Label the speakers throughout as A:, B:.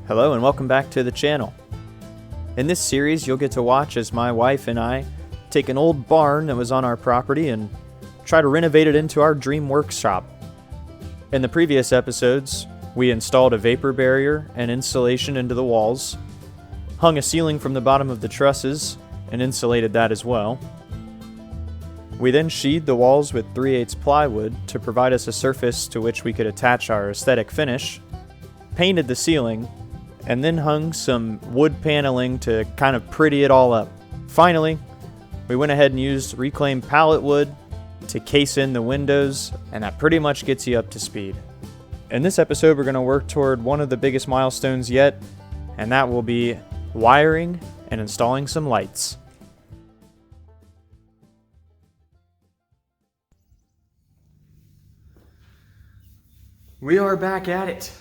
A: Hello and welcome back to the channel. In this series you'll get to watch as my wife and I take an old barn that was on our property and try to renovate it into our dream workshop. In the previous episodes, we installed a vapor barrier and insulation into the walls, hung a ceiling from the bottom of the trusses and insulated that as well. We then sheathed the walls with 3/8 plywood to provide us a surface to which we could attach our aesthetic finish, painted the ceiling, and then hung some wood paneling to kind of pretty it all up. Finally, we went ahead and used reclaimed pallet wood to case in the windows, and that pretty much gets you up to speed. In this episode, we're going to work toward one of the biggest milestones yet, and that will be wiring and installing some lights. We are back at it.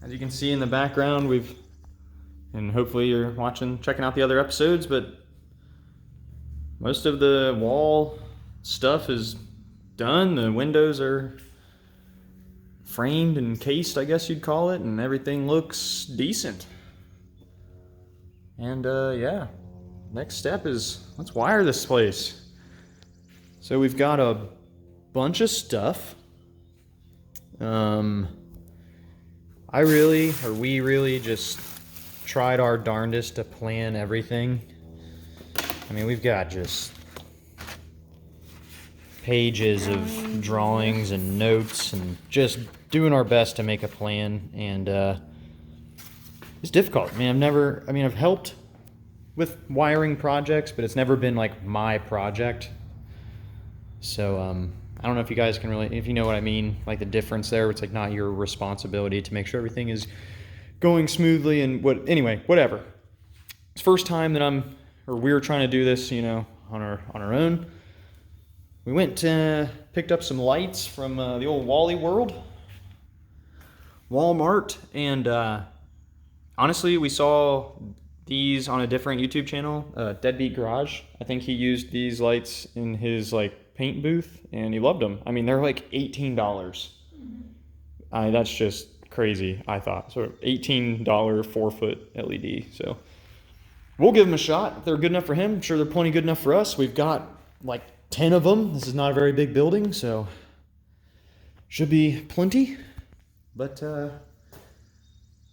A: As you can see in the background, and hopefully you're checking out the other episodes, but most of the wall stuff is done. The windows are framed and cased, I guess you'd call it, and everything looks decent. And yeah, next step is let's wire this place. So we've got a bunch of stuff. We really just tried our darndest to plan everything. I mean, we've got just pages of drawings and notes and just doing our best to make a plan, and it's difficult. I've helped with wiring projects, but it's never been like my project. So I don't know if you guys can if you know what I mean, like the difference there, where it's like not your responsibility to make sure everything is going smoothly and whatever. It's the first time that we're trying to do this, on our own. We went picked up some lights from the old Wally World, Walmart, and honestly, we saw these on a different YouTube channel, Deadbeat Garage. I think he used these lights in his paint booth, and he loved them. I mean, they're like $18. That's just crazy, I thought. So $18 4-foot LED. So we'll give them a shot. If they're good enough for him, I'm sure they're plenty good enough for us. We've got like 10 of them. This is not a very big building, so should be plenty. But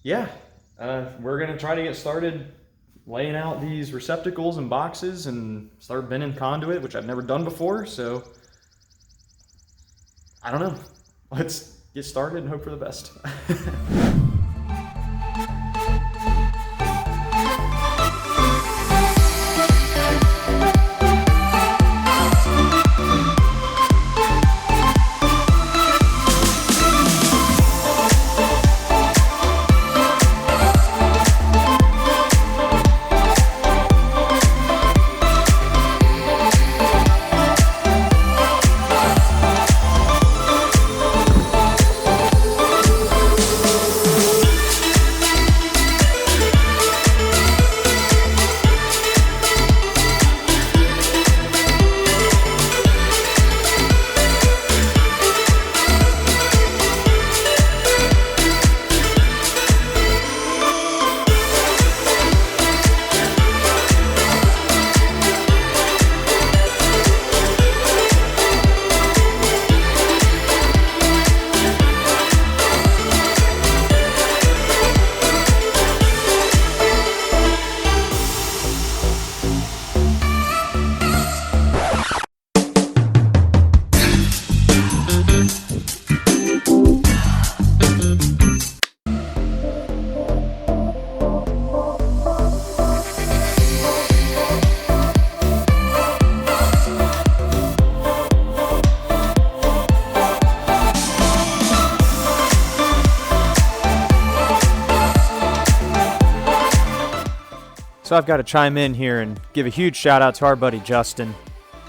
A: yeah, we're gonna try to get started laying out these receptacles and boxes and start bending conduit, which I've never done before, so I don't know. Let's get started and hope for the best. So I've got to chime in here and give a huge shout out to our buddy Justin.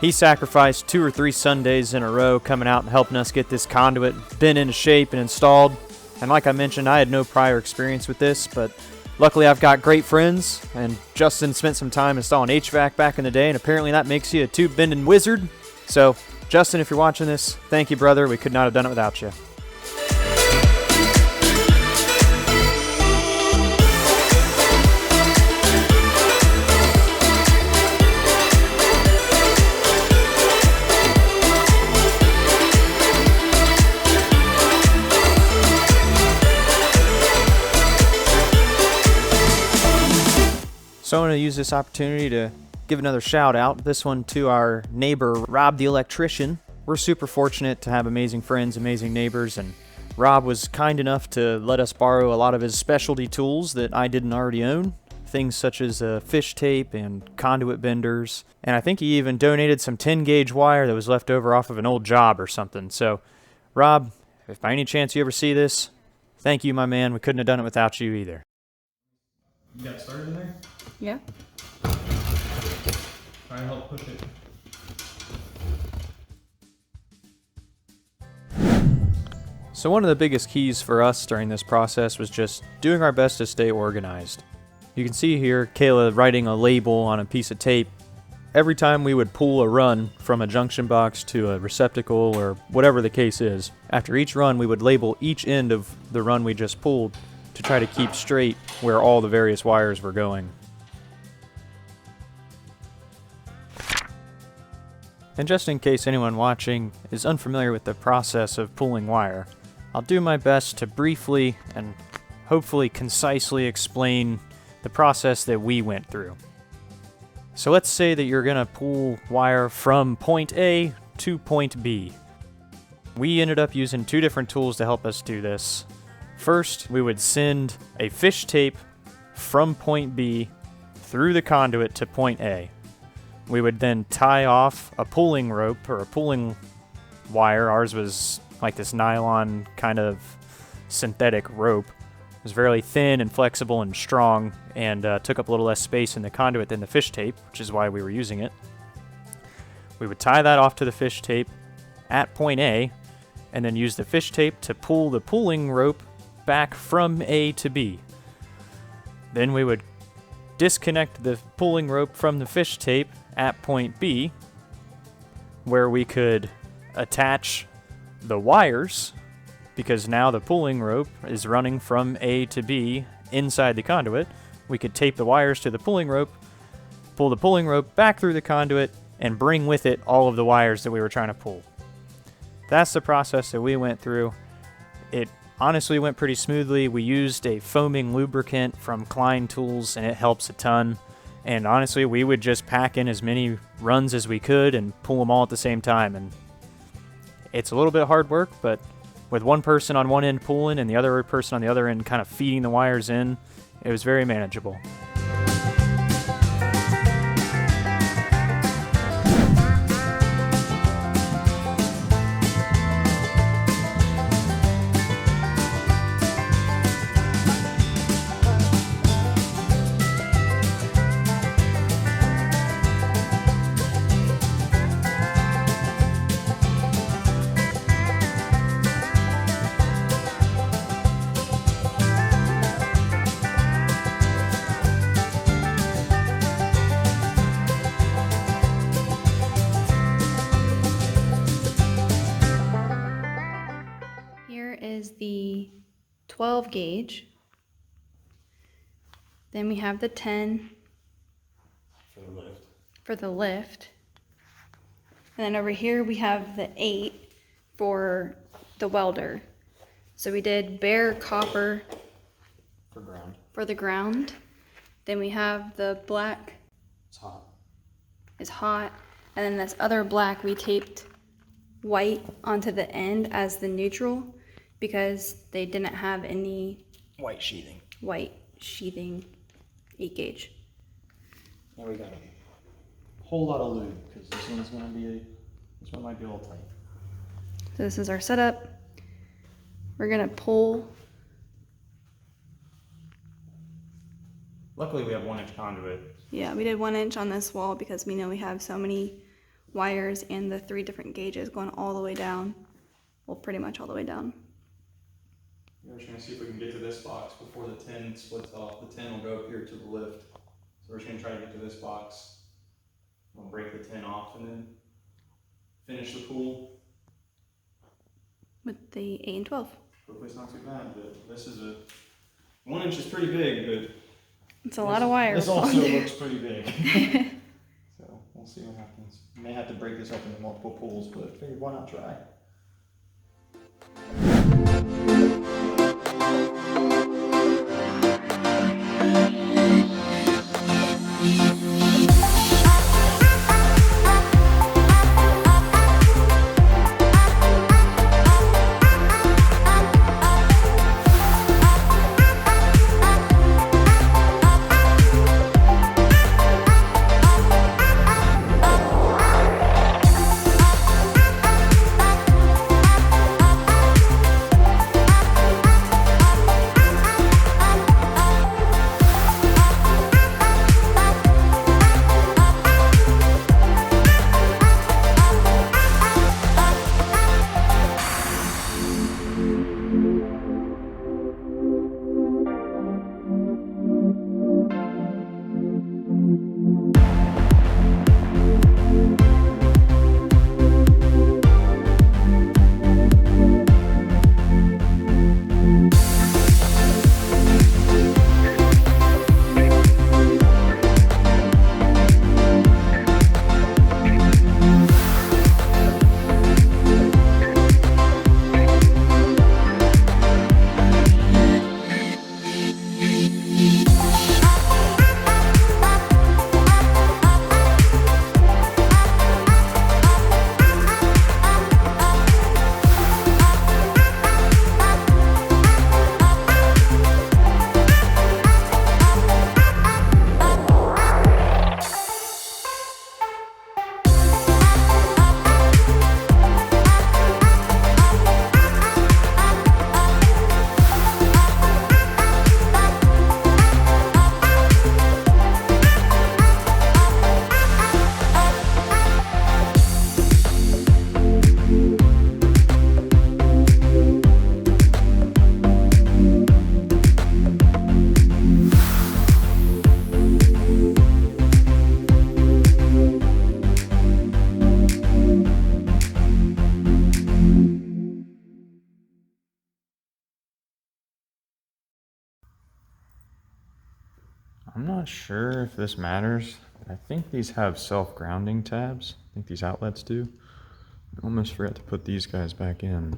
A: He sacrificed 2 or 3 Sundays in a row coming out and helping us get this conduit bent into shape and installed. And like I mentioned, I had no prior experience with this, but luckily I've got great friends, and Justin spent some time installing HVAC back in the day, and apparently that makes you a tube bending wizard. So Justin, if you're watching this, thank you, brother. We could not have done it without you. So I want to use this opportunity to give another shout out, this one to our neighbor, Rob the electrician. We're super fortunate to have amazing friends, amazing neighbors, and Rob was kind enough to let us borrow a lot of his specialty tools that I didn't already own. Things such as fish tape and conduit benders. And I think he even donated some 10-gauge wire that was left over off of an old job or something. So, Rob, if by any chance you ever see this, thank you, my man. We couldn't have done it without you either.
B: You got started in there?
C: Yeah.
B: Try to help push it.
A: So one of the biggest keys for us during this process was just doing our best to stay organized. You can see here Kayla writing a label on a piece of tape. Every time we would pull a run from a junction box to a receptacle or whatever the case is, after each run we would label each end of the run we just pulled to try to keep straight where all the various wires were going. And just in case anyone watching is unfamiliar with the process of pulling wire, I'll do my best to briefly and hopefully concisely explain the process that we went through. So let's say that you're gonna pull wire from point A to point B. We ended up using two different tools to help us do this. First, we would send a fish tape from point B through the conduit to point A. We would then tie off a pulling rope or a pulling wire. Ours was like this nylon kind of synthetic rope. It was very thin and flexible and strong and took up a little less space in the conduit than the fish tape, which is why we were using it. We would tie that off to the fish tape at point A and then use the fish tape to pull the pulling rope back from A to B. Then we would disconnect the pulling rope from the fish tape at point B, where we could attach the wires, because now the pulling rope is running from A to B inside the conduit. We could tape the wires to the pulling rope, pull the pulling rope back through the conduit, and bring with it all of the wires that we were trying to pull. That's the process that we went through. It honestly went pretty smoothly. We used a foaming lubricant from Klein Tools, and it helps a ton. And honestly, we would just pack in as many runs as we could and pull them all at the same time. And it's a little bit hard work, but with one person on one end pulling and the other person on the other end kind of feeding the wires in, it was very manageable.
C: Here is the 12 gauge. Then we have the 10 for the lift. And then over here we have the 8 for the welder. So we did bare copper for the ground. Then we have the black is hot. And then this other black we taped white onto the end as the neutral because they didn't have any
A: White sheathing.
C: 8 gauge.
A: Now we got a whole lot of lube because this one might be a little tight.
C: So this is our setup. We're gonna pull.
B: Luckily we have 1-inch conduit.
C: Yeah, we did 1 inch on this wall because we know we have so many wires and the 3 different gauges going all the way down. Well, pretty much all the way down.
B: We're just going to see if we can get to this box before the 10 splits off. The 10 will go up here to the lift. So we're just going to try to get to this box. We'll break the 10 off and then finish the pool.
C: With the 8 and 12.
B: Hopefully it's not too bad, but this is 1 inch is pretty big, but
C: It's a lot of wires.
B: This also looks pretty big. So we'll see what happens. We may have to break this up into multiple pools, but figured why not try?
A: I'm not sure if this matters. I think these have self-grounding tabs. I think these outlets do. I almost forgot to put these guys back in.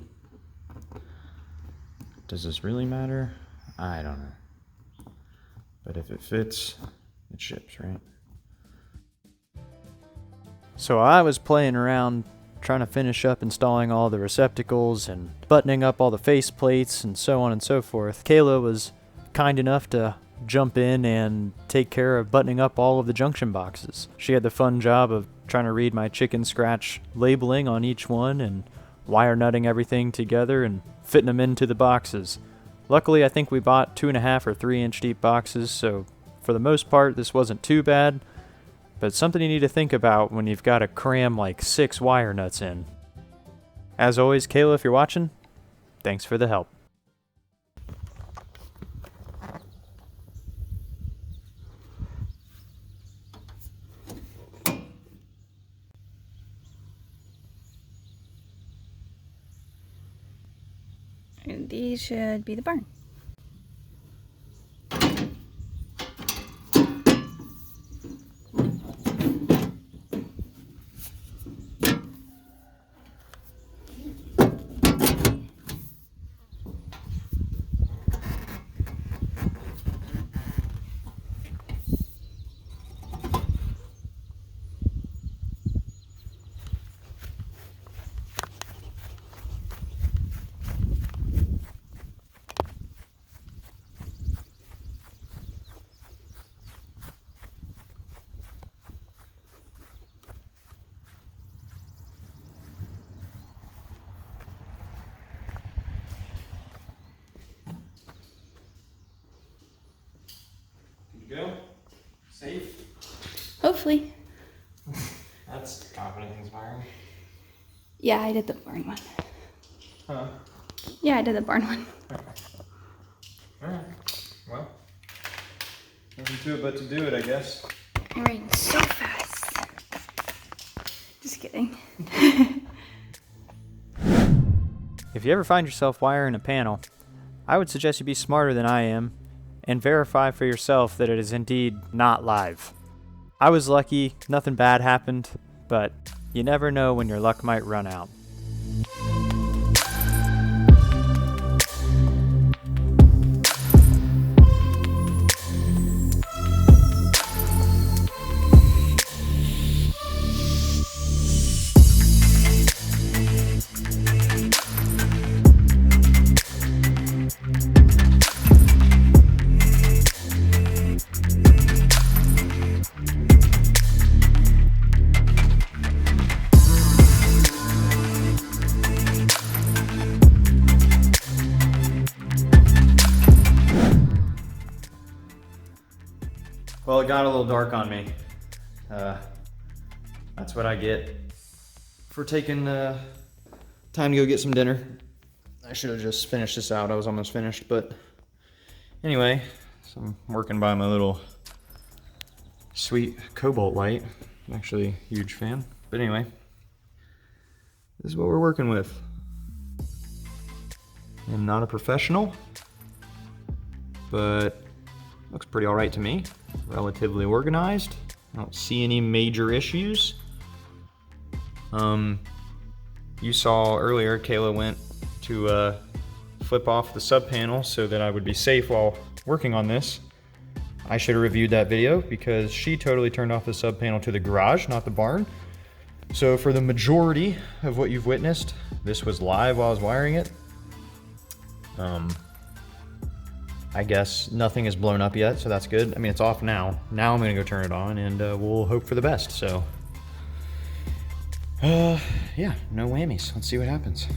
A: Does this really matter? I don't know. But if it fits, it ships, right? So I was playing around trying to finish up installing all the receptacles and buttoning up all the face plates and so on and so forth. Kayla was kind enough to jump in and take care of buttoning up all of the junction boxes. She had the fun job of trying to read my chicken scratch labeling on each one and wire nutting everything together and fitting them into the boxes. Luckily, I think we bought 2.5 or 3 inch deep boxes, so for the most part this wasn't too bad. But it's something you need to think about when you've got to cram like 6 wire nuts in. As always, Kayla, if you're watching, thanks for the help.
C: And these should be the barn.
B: Go. Safe.
C: Hopefully.
B: That's confident inspiring.
C: Yeah, I did the barn one.
B: Huh?
C: Yeah, I did the barn one.
B: Okay. Alright. Well, nothing to it but to do it, I guess.
C: It rained so fast. Just kidding.
A: If you ever find yourself wiring a panel, I would suggest you be smarter than I am and verify for yourself that it is indeed not live. I was lucky, nothing bad happened, but you never know when your luck might run out. Well, it got a little dark on me. That's what I get for taking time to go get some dinner. I should have just finished this out. I was almost finished, but anyway, so I'm working by my little sweet cobalt light. I'm actually a huge fan. But anyway, this is what we're working with. I'm not a professional, but looks pretty all right to me. Relatively organized. I don't see any major issues. You saw earlier Kayla went to flip off the sub panel so that I would be safe while working on this. I should have reviewed that video because she totally turned off the sub panel to the garage, not the barn. So for the majority of what you've witnessed, this was live while I was wiring it. I guess nothing is blown up yet, so that's good. I mean, it's off now. Now I'm gonna go turn it on and we'll hope for the best, so. Yeah, no whammies. Let's see what happens.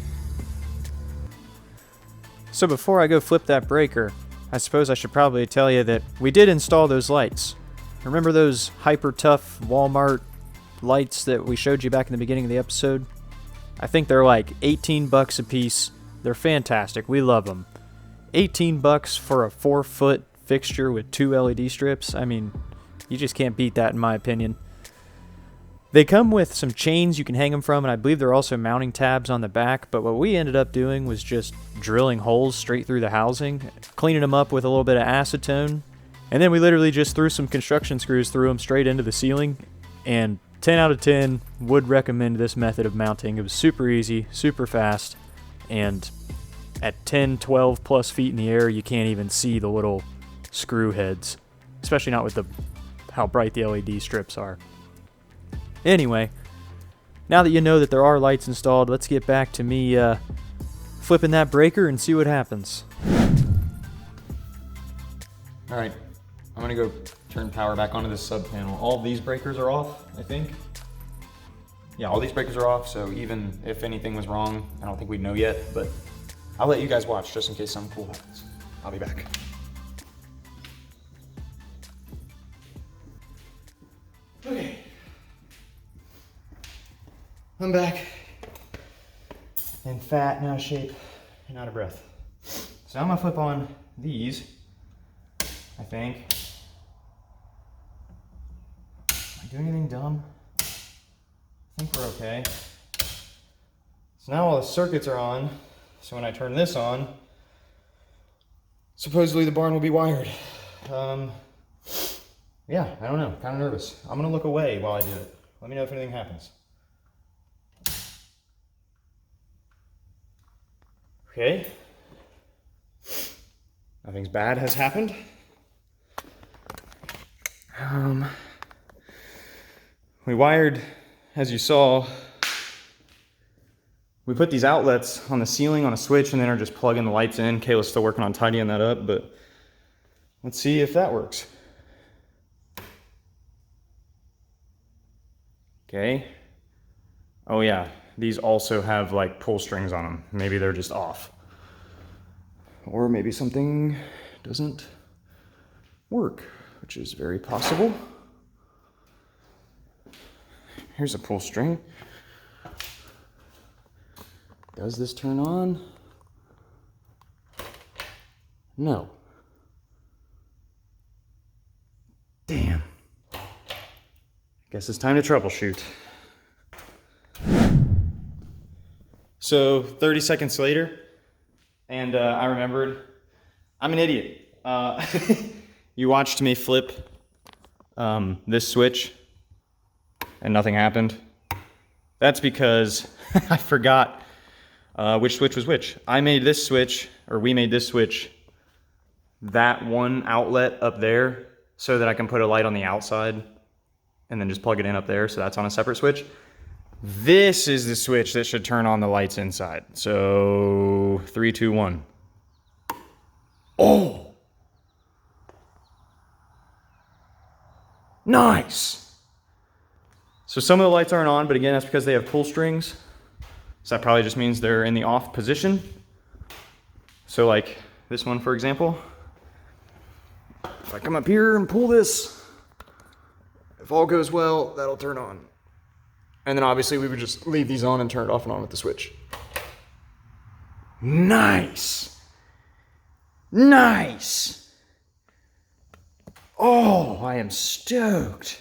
A: So before I go flip that breaker, I suppose I should probably tell you that we did install those lights. Remember those hyper tough Walmart lights that we showed you back in the beginning of the episode? I think they're like 18 bucks a piece. They're fantastic. We love them. 18 bucks for a 4-foot fixture with 2 LED strips. I mean, you just can't beat that in my opinion. They come with some chains you can hang them from, and I believe there are also mounting tabs on the back, but what we ended up doing was just drilling holes straight through the housing, cleaning them up with a little bit of acetone, And then we literally just threw some construction screws through them straight into the ceiling, and 10 out of 10 would recommend this method of mounting. It was super easy, super fast, and at 10, 12 plus feet in the air, you can't even see the little screw heads, especially not with how bright the LED strips are. Anyway, now that you know that there are lights installed, let's get back to me flipping that breaker and see what happens.
B: All right, I'm gonna go turn power back onto this sub panel. All these breakers are off, I think. Yeah, all these breakers are off, so even if anything was wrong, I don't think we'd know yet, but I'll let you guys watch just in case something cool happens. I'll be back. Okay. I'm back. And fat and out of shape and out of breath. So I'm gonna flip on these, I think. Am I doing anything dumb? I think we're okay. So now all the circuits are on. So when I turn this on, supposedly the barn will be wired. Yeah, I don't know, kind of nervous. I'm gonna look away while I do it. Let me know if anything happens. Okay. Nothing's bad has happened. We wired, as you saw, we put these outlets on the ceiling on a switch and then are just plugging the lights in. Kayla's still working on tidying that up, but let's see if that works. Okay. Oh yeah, these also have like pull strings on them. Maybe they're just off. Or maybe something doesn't work, which is very possible. Here's a pull string. Does this turn on? No. Damn. Guess it's time to troubleshoot. So 30 seconds later, and I remembered, I'm an idiot. You watched me flip this switch and nothing happened. That's because I forgot which switch was which. I made this switch, or we made this switch, that one outlet up there, so that I can put a light on the outside and then just plug it in up there, so that's on a separate switch. This is the switch that should turn on the lights inside. So 3, 2, 1. Oh! Nice! So some of the lights aren't on, but again, that's because they have pull strings. So that probably just means they're in the off position. So like this one, for example. If I come up here and pull this, if all goes well, that'll turn on. And then obviously we would just leave these on and turn it off and on with the switch. Nice! Nice! Oh, I am stoked.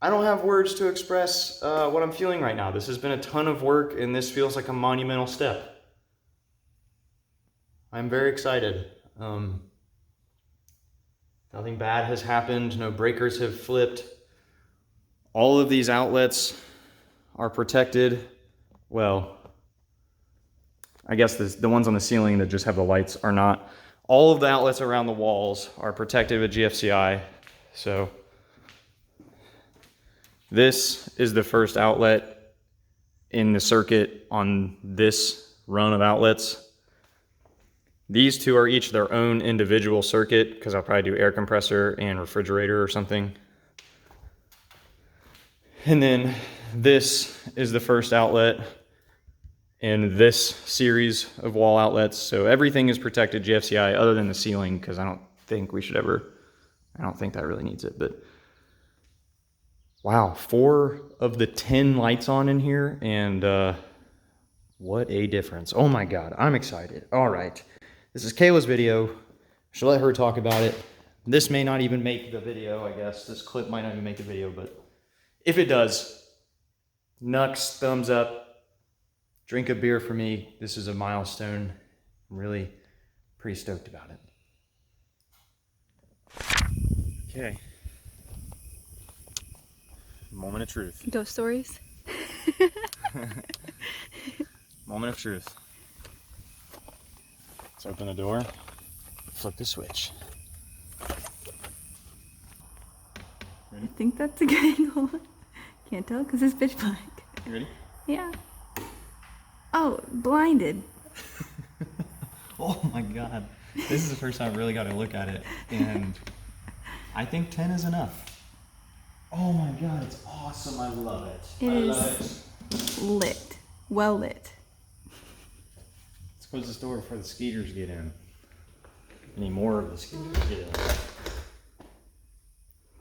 B: I don't have words to express what I'm feeling right now. This has been a ton of work and this feels like a monumental step. I'm very excited. Nothing bad has happened. No breakers have flipped. All of these outlets are protected. Well, I guess the ones on the ceiling that just have the lights are not. All of the outlets around the walls are protected with GFCI. So this is the first outlet in the circuit on this run of outlets. These two are each their own individual circuit because I'll probably do air compressor and refrigerator or something. And then this is the first outlet in this series of wall outlets. So everything is protected GFCI other than the ceiling because I don't think that really needs it. But wow, 4 of the 10 lights on in here, and what a difference. Oh my God, I'm excited. All right. This is Kayla's video. I should let her talk about it. This may not even make the video, I guess. This clip might not even make the video, but if it does, Nux, thumbs up. Drink a beer for me. This is a milestone. I'm really
A: pretty stoked about it. Okay. Moment of truth.
C: Ghost stories.
A: Moment of truth. Let's open the door. Flip the switch.
C: I think that's a good angle. Can't tell because it's pitch black.
A: You ready?
C: Yeah. Oh, blinded.
A: Oh my god. This is the first time I really got to look at it, and I think 10 is enough. Oh my god, it's awesome. I love it.
C: It
A: I
C: is
A: love it.
C: lit. Well lit.
A: Let's close this door before the skeeters get in. Any more of the skeeters get in.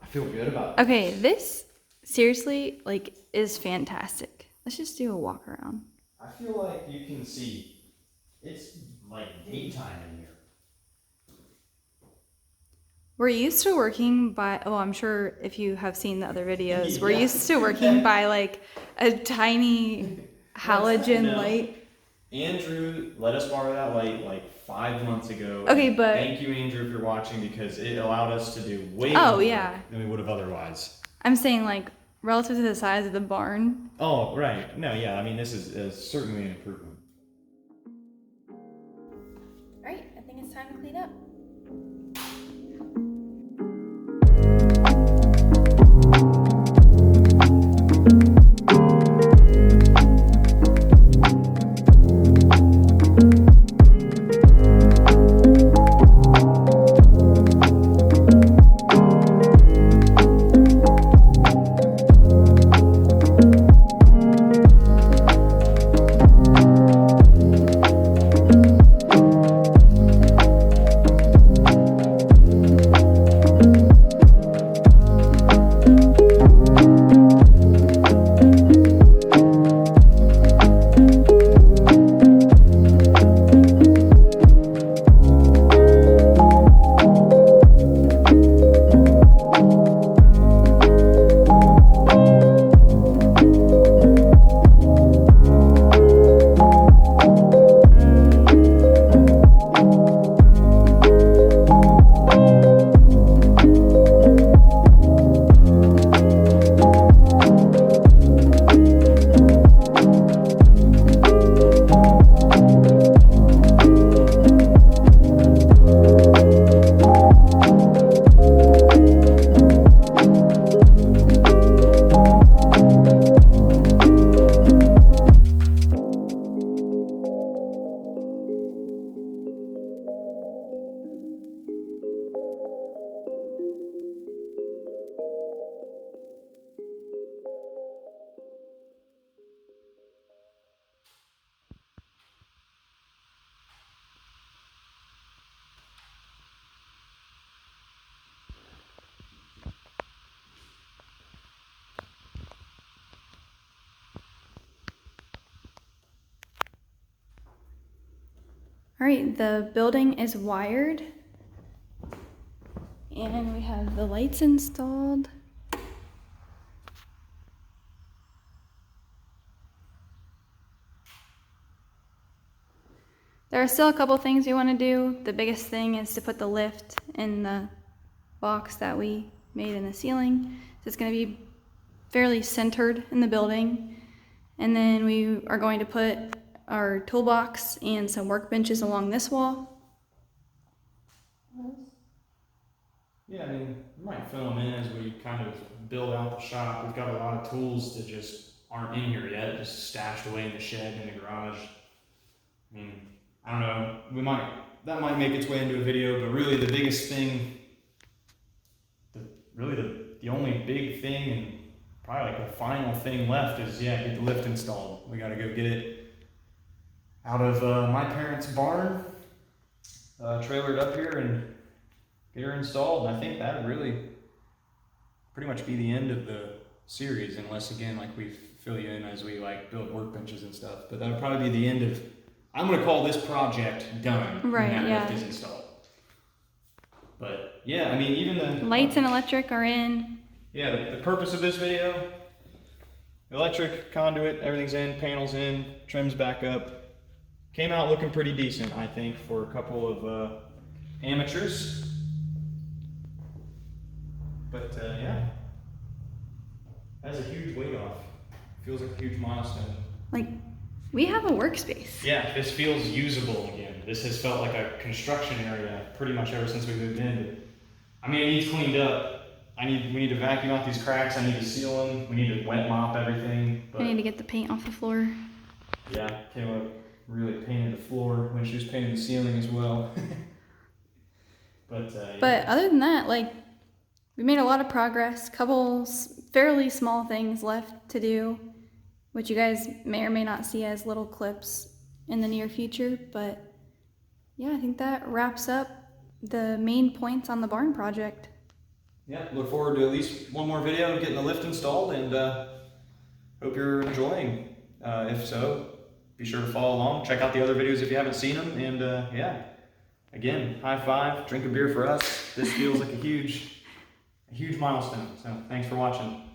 A: I feel good about it.
C: Okay, this seriously like is fantastic. Let's just do a walk around.
A: I feel like you can see it's like daytime in here.
C: We're used to working by, oh, I'm sure if you have seen the other videos, we're
A: Yeah.
C: used to working by like a tiny halogen
A: No.
C: light.
A: Andrew let us borrow that light like 5 months ago.
C: Okay, but-
A: thank you, Andrew, if you're watching, because it allowed us to do way
C: Oh,
A: more
C: yeah.
A: than we would have otherwise.
C: I'm saying like relative to the size of the barn.
A: Oh, right. No, yeah. I mean, this is certainly an improvement.
C: All right, I think it's time to clean up. All right, the building is wired and we have the lights installed. There are still a couple things we want to do. The biggest thing is to put the lift in the box that we made in the ceiling. So it's going to be fairly centered in the building. And then we are going to put our toolbox and some workbenches along this wall.
B: Yeah, I mean, we might fill them in as we kind of build out the shop. We've got a lot of tools that just aren't in here yet, just stashed away in the shed, in the garage. I mean, I don't know, that might make its way into a video, but really the biggest thing, the only big thing and probably like the final thing left is, get the lift installed. We gotta go get it out of my parents' barn, trailered up here and get her installed. And I think that would really pretty much be the end of the series, unless again, like we fill you in as we like build workbenches and stuff. But that would probably be the end of, I'm gonna call this project done
C: Right,
B: when that
C: yeah.
B: lift is installed. But yeah, I mean, even the
C: Lights and electric are in.
B: yeah, the purpose of this video, electric, conduit, everything's in, panels in, trim's back up. came out looking pretty decent, I think, for a couple of amateurs. But yeah, that's a huge weight off. Feels like a huge milestone.
C: Like, we have a workspace.
B: Yeah, this feels usable again. This has felt like a construction area pretty much ever since we moved in. I mean, it needs cleaned up. We need to vacuum out these cracks. I need to seal them. We need to wet mop everything. But
C: I need to get the paint off the floor.
B: yeah, Kayla really painted the floor when she was painting the ceiling as well. But
C: But other than that, like, we made a lot of progress. Couple fairly small things left to do, which you guys may or may not see as little clips in the near future. But yeah, I think that wraps up the main points on the barn project.
B: yeah, look forward to at least one more video of getting the lift installed, and hope you're enjoying. If so, be sure to follow along. Check out the other videos if you haven't seen them. And yeah, again, high five, drink a beer for us. This feels like a huge milestone. So thanks for watching.